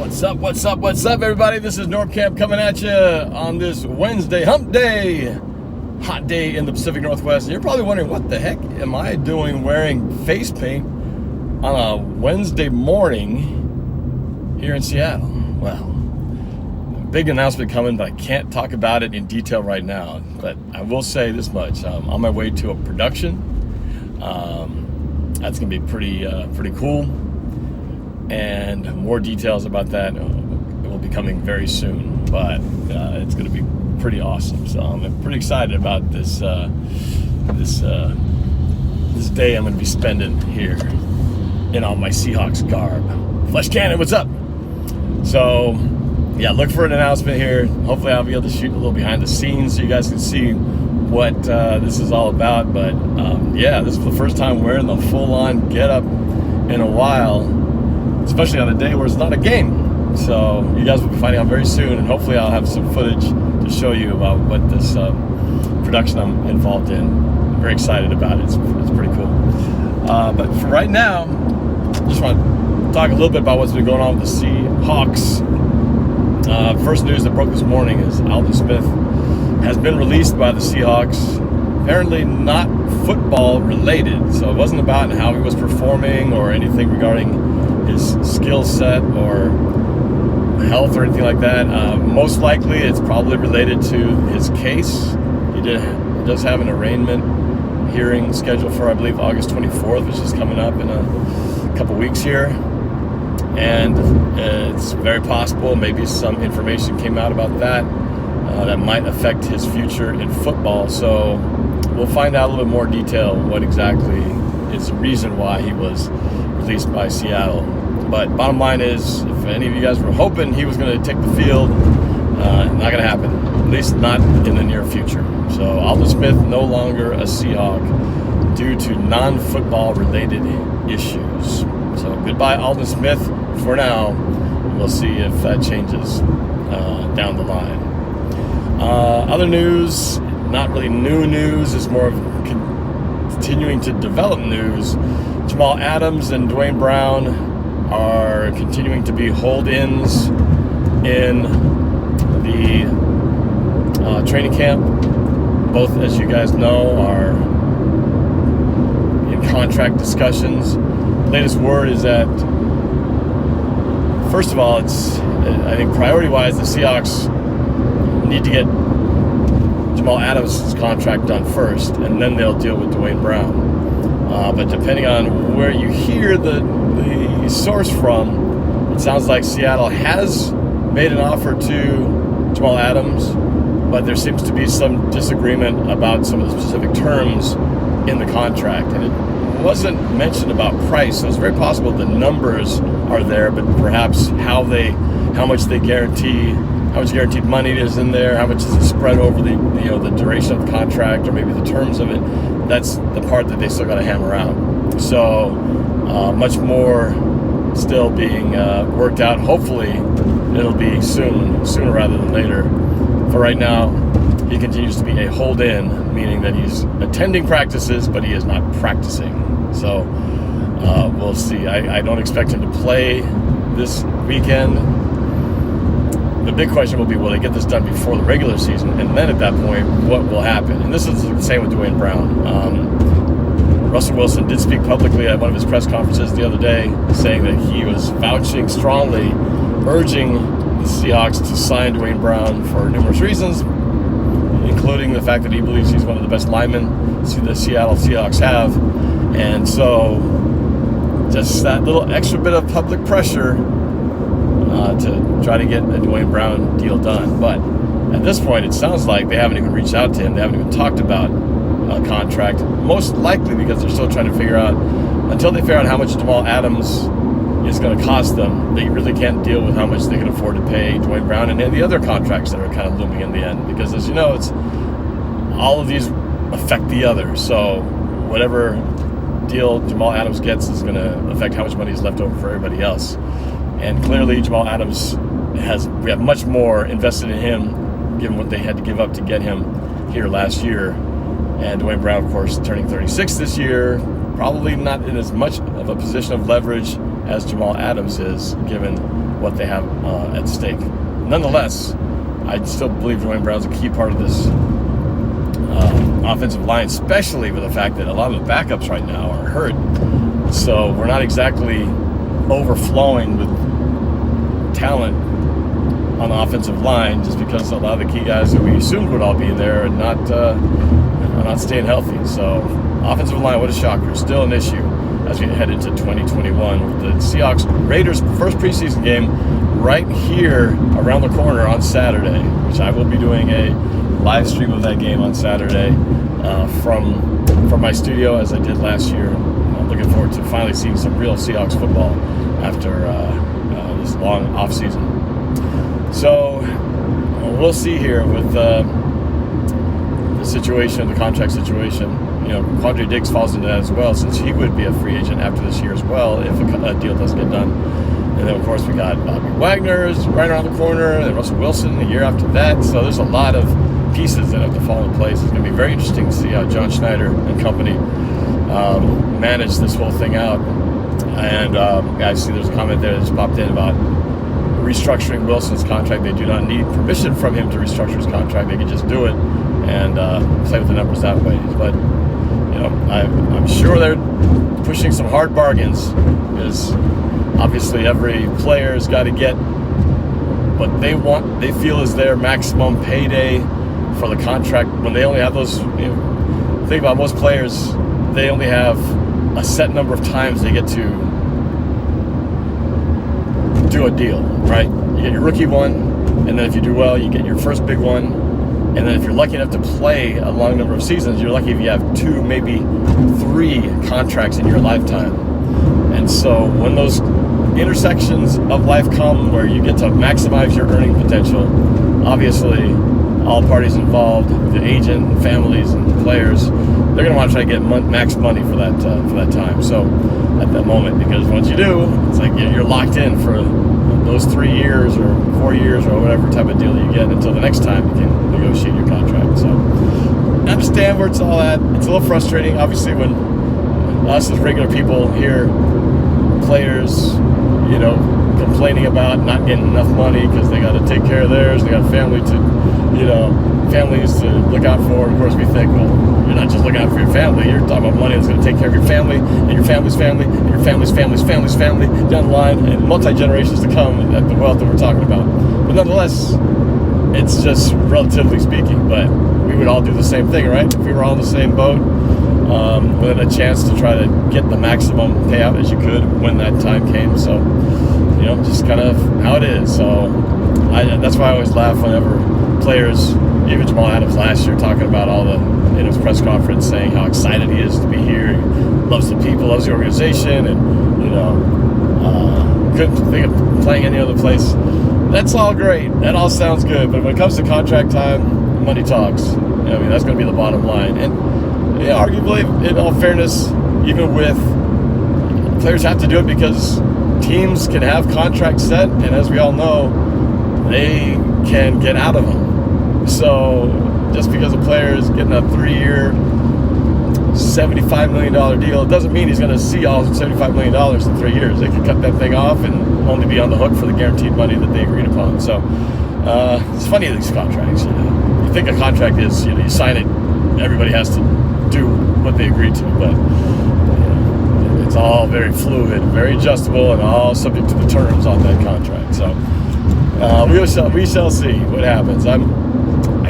What's up, everybody? This is NorbCam coming at you on this Wednesday, hump day, hot day in the Pacific Northwest. And you're probably wondering, what the heck am I doing wearing face paint on a Wednesday morning here in Seattle? Well, big announcement coming, but I can't talk about it in detail right now. But I will say this much: I'm on my way to a production. That's gonna be pretty cool. And more details about that will be coming very soon, but it's going to be pretty awesome. So I'm pretty excited about this this day I'm going to be spending here in all my Seahawks garb. Flesh Cannon, what's up? So yeah, look for an announcement here. Hopefully I'll be able to shoot a little behind the scenes so you guys can see what this is all about. But yeah, this is the first time wearing the full-on get-up in a while, especially on a day where it's not a game. So you guys will be finding out very soon, and hopefully I'll have some footage to show you about what this production I'm involved in. I'm very excited about it. It's pretty cool. But for right now, just want to talk a little bit about what's been going on with the Seahawks. First news that broke this morning is Alison Smith has been released by the Seahawks. Apparently not football related, so it wasn't about how he was performing or anything regarding his skill set or health or anything like that. Most likely it's probably related to his case. He does have an arraignment hearing scheduled for, I believe, August 24th, which is coming up in a couple weeks here. And it's very possible maybe some information came out about that that might affect his future in football. So we'll find out a little bit more detail what exactly is the reason why he was released by Seattle. But bottom line is, if any of you guys were hoping he was going to take the field, not going to happen, at least not in the near future. So Alison Smith no longer a Seahawk due to non-football related issues. So goodbye Alison Smith for now. We'll see if that changes down the line. Other news, not really new news, it's more of continuing to develop news. Jamal Adams and Dwayne Brown are continuing to be hold-ins in the training camp. Both, as you guys know, are in contract discussions. Latest word is that, first of all, I think priority-wise, the Seahawks need to get Jamal Adams' contract done first, and then they'll deal with Dwayne Brown. But depending on where you hear the source from, it sounds like Seattle has made an offer to Jamal Adams, but there seems to be some disagreement about some of the specific terms in the contract. And it wasn't mentioned about price, so it's very possible the numbers are there, but perhaps how much they guarantee, how much guaranteed money is in there, how much is it spread over the duration of the contract, or maybe the terms of it. That's the part that they still got to hammer out. So much more still being worked out. Hopefully it'll be sooner rather than later. For right now, he continues to be a hold-in, meaning that he's attending practices, but he is not practicing. So we'll see. I don't expect him to play this weekend. The big question will be, will they get this done before the regular season? And then at that point, what will happen? And this is the same with Dwayne Brown. Russell Wilson did speak publicly at one of his press conferences the other day, saying that he was vouching strongly, urging the Seahawks to sign Dwayne Brown for numerous reasons, including the fact that he believes he's one of the best linemen the Seattle Seahawks have. And so just that little extra bit of public pressure to try to get a Dwayne Brown deal done. But at this point, it sounds like they haven't even reached out to him. They haven't even talked about a contract, most likely because they're still trying to figure out, until they figure out how much Jamal Adams is going to cost them, they really can't deal with how much they can afford to pay Dwayne Brown and the other contracts that are kind of looming in the end. Because as you know, it's all of these affect the other. So whatever deal Jamal Adams gets is going to affect how much money is left over for everybody else. And clearly Jamal Adams we have much more invested in him, given what they had to give up to get him here last year. And Dwayne Brown, of course, turning 36 this year, probably not in as much of a position of leverage as Jamal Adams is, given what they have at stake. Nonetheless, I still believe Dwayne Brown's a key part of this offensive line, especially with the fact that a lot of the backups right now are hurt. So we're not exactly overflowing with talent on the offensive line, just because a lot of the key guys that we assumed would all be there are not staying healthy. So offensive line, what a shocker, still an issue as we head into 2021 with the Seahawks Raiders first preseason game right here around the corner on Saturday, which I will be doing a live stream of that game on Saturday from my studio, as I did last year. I'm looking forward to finally seeing some real Seahawks football after this long off season. So we'll see here with the situation, the contract situation. You know, Quandre Diggs falls into that as well, since he would be a free agent after this year as well if a deal doesn't get done. And then, of course, we got Bobby Wagner's right around the corner, and Russell Wilson the year after that. So there's a lot of pieces that have to fall into place. It's going to be very interesting to see how John Schneider and company manage this whole thing out. And I see there's a comment there that just popped in about restructuring Wilson's contract. They do not need permission from him to restructure his contract. They can just do it and play with the numbers that way. But you know, I'm sure they're pushing some hard bargains, because obviously every player's got to get what they want, they feel is their maximum payday for the contract. When they only have those, you know, think about most players, they only have a set number of times they get to do a deal, right? You get your rookie one, and then if you do well, you get your first big one. And then if you're lucky enough to play a long number of seasons, you're lucky if you have 2, maybe 3 contracts in your lifetime. And so when those intersections of life come where you get to maximize your earning potential, obviously all parties involved, the agent, and families, and players, they're going to want to try to get max money for that time. So at that moment, because once you do, it's like you're locked in for those 3 years or 4 years or whatever type of deal you get until the next time you can negotiate your contract. So I understand where it's all at. It's a little frustrating, obviously, when us as regular people hear players, you know, complaining about not getting enough money because they got to take care of theirs, they got families to look out for. Of course, we think, well, you're not just looking out for your family, you're talking about money that's going to take care of your family and your family's family and your family's family down the line, and multi-generations to come at the wealth that we're talking about. But nonetheless, it's just relatively speaking, but we would all do the same thing, right? If we were all in the same boat, with a chance to try to get the maximum payout as you could when that time came. So, you know, just kind of how it is. So that's why I always laugh whenever players, even Jamal Adams last year, talking about all in his press conference, saying how excited he is to be here. He loves the people, loves the organization, and, you know, couldn't think of playing any other place. That's all great. That all sounds good. But when it comes to contract time, money talks. I mean, that's going to be the bottom line. And yeah, arguably, in all fairness, even with players have to do it because teams can have contracts set, and as we all know, they can get out of them. So just because a player is getting a 3-year, $75 million deal, it doesn't mean he's going to see all $75 million in 3 years. They can cut that thing off and only be on the hook for the guaranteed money that they agreed upon. So it's funny, these contracts. You know, you think a contract is, you know, you sign it, everybody has to do what they agreed to, but it's all very fluid, very adjustable, and all subject to the terms on that contract. So we shall see what happens. I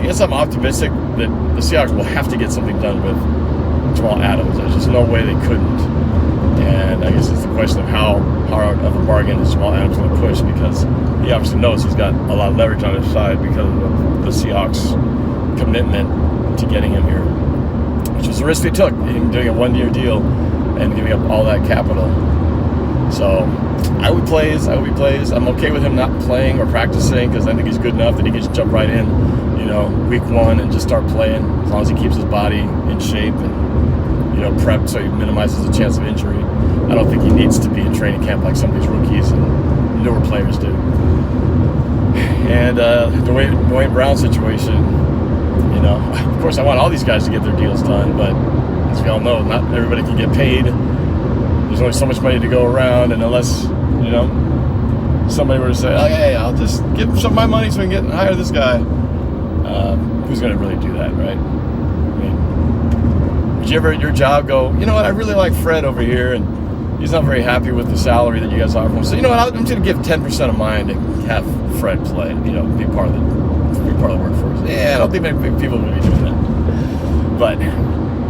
guess I'm optimistic that the Seahawks will have to get something done with Jamal Adams. There's just no way they couldn't. And I guess it's the question of how hard of a bargain is Jamal Adams going to push, because he obviously knows he's got a lot of leverage on his side because of the Seahawks' commitment to getting him here, which was the risk they took in doing a 1-year deal and giving up all that capital. So I hope he plays. I'm okay with him not playing or practicing, because I think he's good enough that he can just jump right in, you know, week 1 and just start playing, as long as he keeps his body in shape and, you know, prepped so he minimizes the chance of injury. I don't think he needs to be in training camp like some of these rookies and newer players do. And the Dwayne Brown situation, you know, of course I want all these guys to get their deals done, but as we all know, not everybody can get paid. There's only so much money to go around, and unless, you know, somebody were to say, oh, hey, I'll just give him some of my money so we can hire this guy, who's going to really do that, right? I mean, would you ever at your job go, you know what, I really like Fred over here, and he's not very happy with the salary that you guys offer him. So, you know what, I'm just going to give 10% of mine to have Fred play, be part of the workforce. Yeah, I don't think many people are going to be doing that. But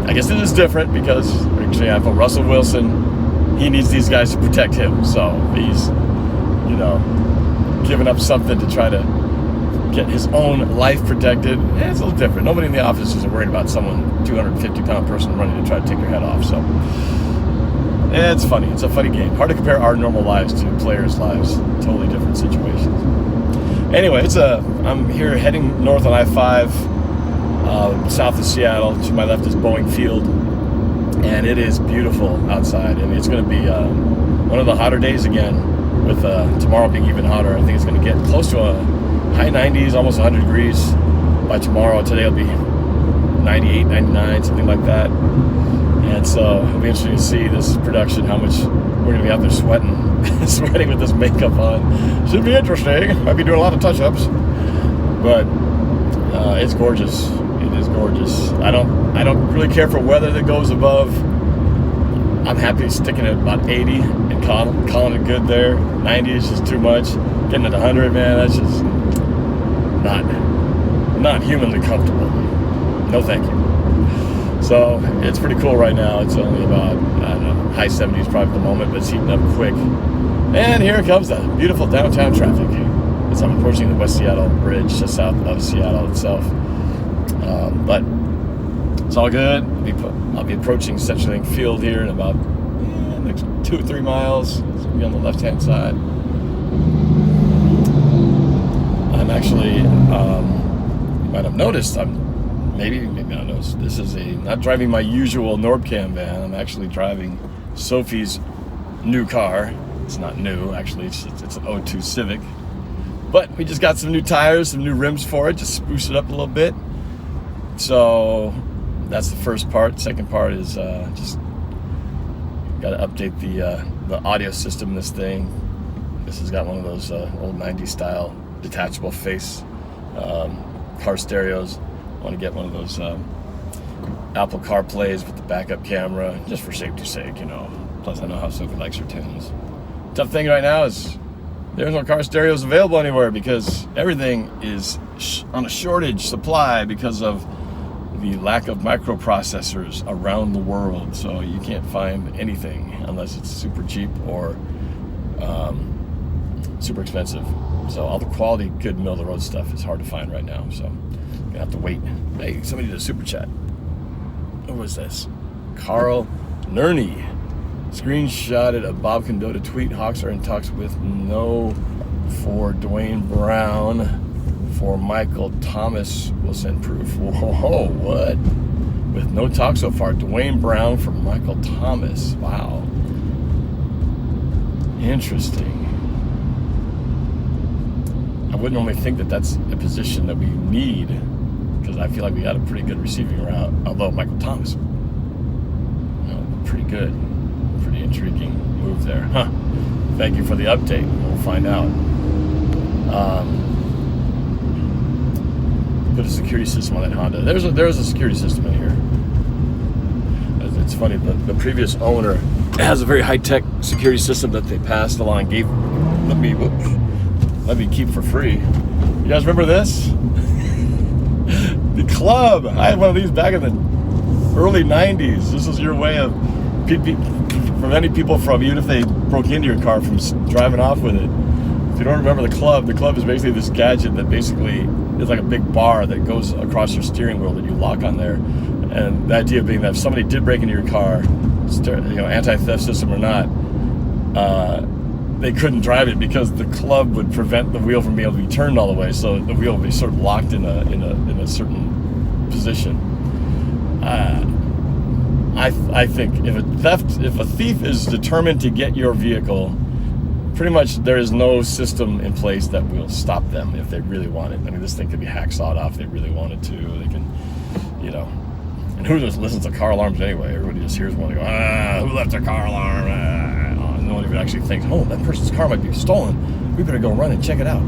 I guess it is different because, for example, Russell Wilson, he needs these guys to protect him. So he's, giving up something to try to get his own life protected. Yeah, it's a little different. Nobody in the office is worried about someone, 250-pound person running to try to take their head off. So yeah, it's funny. It's a funny game. Hard to compare our normal lives to players' lives. Totally different situations. Anyway, I'm here heading north on I-5, south of Seattle. To my left is Boeing Field, and it is beautiful outside. And it's going to be one of the hotter days again, with tomorrow being even hotter. I think it's going to get close to a high 90s, almost 100 degrees by tomorrow. Today will be 98, 99, something like that. And so it'll be interesting to see this production, how much we're going to be out there sweating with this makeup on. Should be interesting. Might be doing a lot of touch-ups. But it's gorgeous. It is gorgeous. I don't really care for weather that goes above. I'm happy sticking at about 80 and calling it good there. 90 is just too much. Getting at 100, man, that's just not humanly comfortable. No thank you. So it's pretty cool right now. It's only about, I don't know, high 70s probably at the moment, but it's heating up quick. And here comes the beautiful downtown traffic as I'm approaching the West Seattle Bridge just south of Seattle itself. But it's all good. I'll be approaching CenturyLink Field here in about next 2 or 3 miles. It's going to be on the left-hand side. I'm actually, you might have noticed, maybe not noticed, this is not driving my usual NorbCam van. I'm actually driving Sophie's new car. It's not new, actually. It's an 02 Civic. But we just got some new tires, some new rims for it, just spruce it up a little bit. So that's the first part. Second part is just got to update the audio system in this thing. This has got one of those old 90s style detachable face car stereos. I want to get one of those Apple CarPlays with the backup camera, just for safety's sake, Plus I know how Sophie likes her tunes. Tough thing right now is there's no car stereos available anywhere because everything is on a shortage supply because of the lack of microprocessors around the world. So you can't find anything unless it's super cheap or super expensive. So all the quality, good middle-of-the-road stuff is hard to find right now. So I'm gonna have to wait. Hey, somebody did a super chat. What was this? Carl Nerney screenshotted a Bob Condota tweet. Hawks are in talks with no for Dwayne Brown. For Michael Thomas will send proof. Whoa, what? With no talk so far. Dwayne Brown for Michael Thomas. Wow. Interesting. I wouldn't normally think that that's a position that we need because I feel like we got a pretty good receiving route. Although Michael Thomas, pretty good. Pretty intriguing move there. Huh. Thank you for the update. We'll find out. Put a security system on that Honda. There's a security system in here. It's funny, the previous owner has a very high-tech security system that they passed along, let me keep for free. You guys remember this? The club. I had one of these back in the early 90s. This was your way of preventing people from, even if they broke into your car, from driving off with it. If you don't remember the club is basically this gadget that basically is like a big bar that goes across your steering wheel that you lock on there. And the idea being that if somebody did break into your car, anti-theft system or not, they couldn't drive it because the club would prevent the wheel from being able to be turned all the way. So the wheel would be sort of locked in a certain position. I think if a thief is determined to get your vehicle, pretty much there is no system in place that will stop them if they really want it. I mean, this thing could be hacksawed off if they really wanted to. They can, and who just listens to car alarms anyway? Everybody just hears one and go, who left their car alarm? No one even actually thinks, that person's car might be stolen. we better go run and check it out.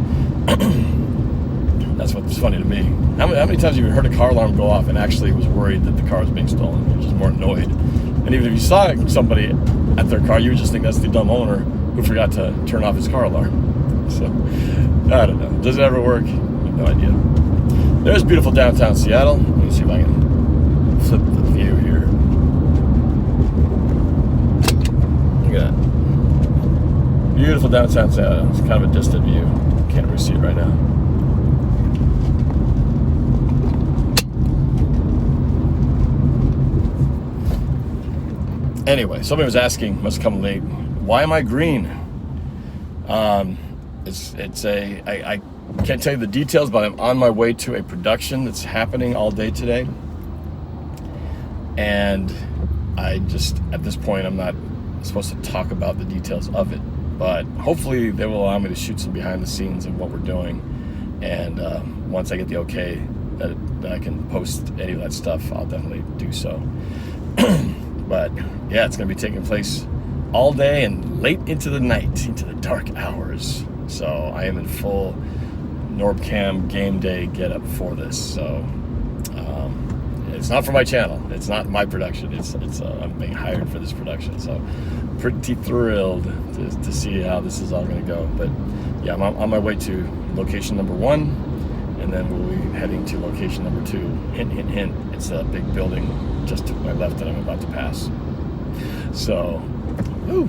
That's what's funny to me. How many times have you heard a car alarm go off and actually was worried that the car was being stolen? You're just more annoyed. And even if you saw somebody at their car, you would just think that's the dumb owner who forgot to turn off his car alarm. So, I don't know. Does it ever work? I have no idea. There's beautiful downtown Seattle. Let me see if I can flip the view here. Look at that. Beautiful downtown Seattle. It's kind of a distant view. Can't really see it right now. Anyway, somebody was asking, must come late, why am I green? I can't tell you the details, but I'm on my way to a production that's happening all day today. And I just, at this point, I'm not supposed to talk about the details of it. But hopefully they will allow me to shoot some behind the scenes of what we're doing. And once I get the okay that I can post any of that stuff, I'll definitely do so. But yeah, it's going to be taking place all day and late into the night, into the dark hours. So I am in full NorbCam game day getup for this. So it's not for my channel. It's not my production. I'm being hired for this production. So pretty thrilled to see how this is all going to go. But yeah, I'm on my way to location number 1, and then we'll be heading to location number 2. Hint, hint, hint. It's a big building just to my left that I'm about to pass. So, woo,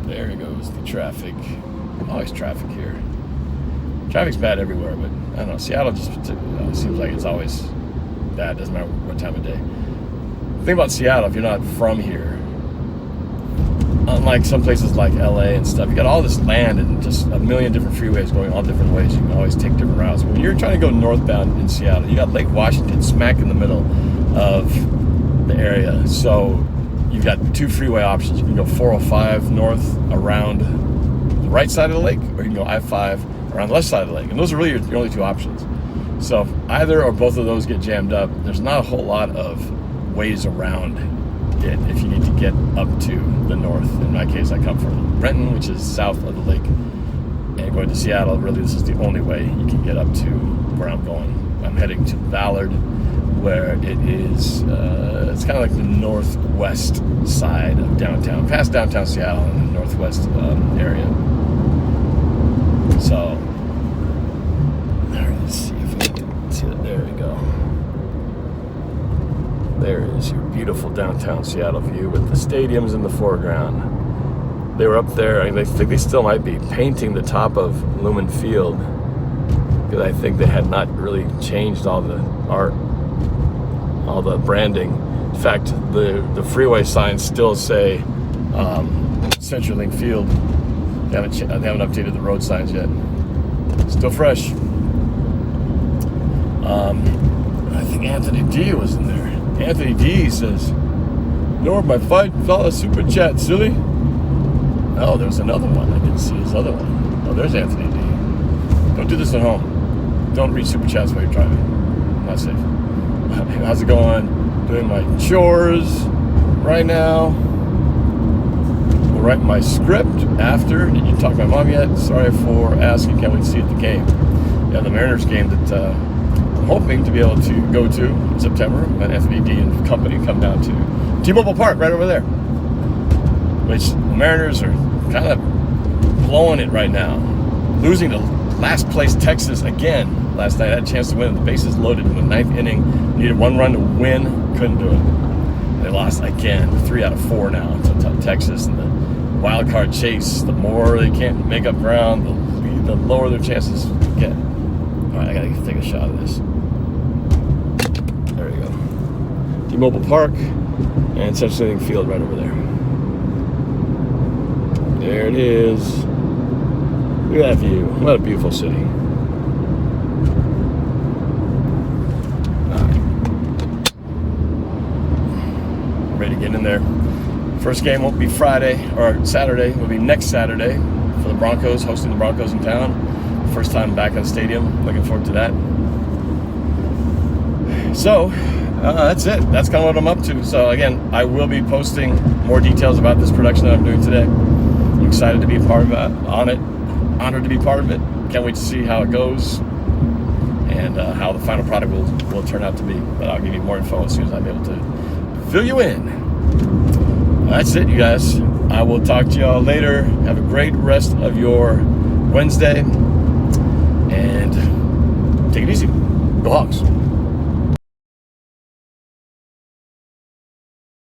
there goes the traffic. Always traffic here. Traffic's bad everywhere, but I don't know. Seattle just seems like it's always bad. Doesn't matter what time of day. The thing about Seattle, if you're not from here, unlike some places like LA and stuff, you got all this land and just a million different freeways going all different ways. You can always take different routes. When you're trying to go northbound in Seattle, you got Lake Washington smack in the middle of the area. So you've got 2 freeway options. You can go 405 north around the right side of the lake, or you can go I-5 around the left side of the lake. And those are really your only 2 options. So if either or both of those get jammed up, there's not a whole lot of ways around it if you need to get up to the north. In my case, I come from Renton, which is south of the lake, and going to Seattle, really this is the only way you can get up to where I'm going. I'm heading to Ballard, where it is, it's kind of like the northwest side of downtown, past downtown Seattle in the northwest area. So, let's see if we can see it. There we go. There is your beautiful downtown Seattle view with the stadiums in the foreground. They were up there, I think they still might be painting the top of Lumen Field, because I think they had not really changed all the art, all the branding. In fact, the freeway signs still say CenturyLink Field. They haven't updated the road signs yet. Still fresh. I think Anthony D was in there. Anthony D says, Norb, my $5 super chat, silly. Oh, there was another one. I didn't see his other one. Oh, there's Anthony D. Don't do this at home. Don't read super chats while you're driving. Not safe. How's it going? Doing my chores right now. We'll write my script after. Did you talk to my mom yet? Sorry for asking. Can't wait to see you at the game. Yeah, the Mariners game that I'm hoping to be able to go to in September. When Anthony D and company come down to T-Mobile Park right over there. Which the Mariners are kind of blowing it right now. Losing to last place Texas again last night. I had a chance to win. The bases loaded in the 9th inning. Needed 1 run to win. Couldn't do it. They lost again. 3 out of 4 now to Texas. And the wild card chase, the more they can't make up ground, the lower their chances get. All right, I gotta take a shot of this. There we go. T-Mobile Park and CenturyLink Field right over there. There it is. Look at that view. What a beautiful city. All right. Ready to get in there. First game won't be Friday or Saturday. It will be next Saturday for the Broncos, hosting the Broncos in town. First time back in the stadium. Looking forward to that. So, that's it. That's kind of what I'm up to. So, again, I will be posting more details about this production that I'm doing today. I'm excited to be a part of that, on it. honored to be part of it. Can't wait to see how it goes and how the final product will turn out to be. But I'll give you more info as soon as I'm able to fill you in. That's it, you guys. I will talk to y'all later. Have a great rest of your Wednesday. And take it easy. Go Hawks.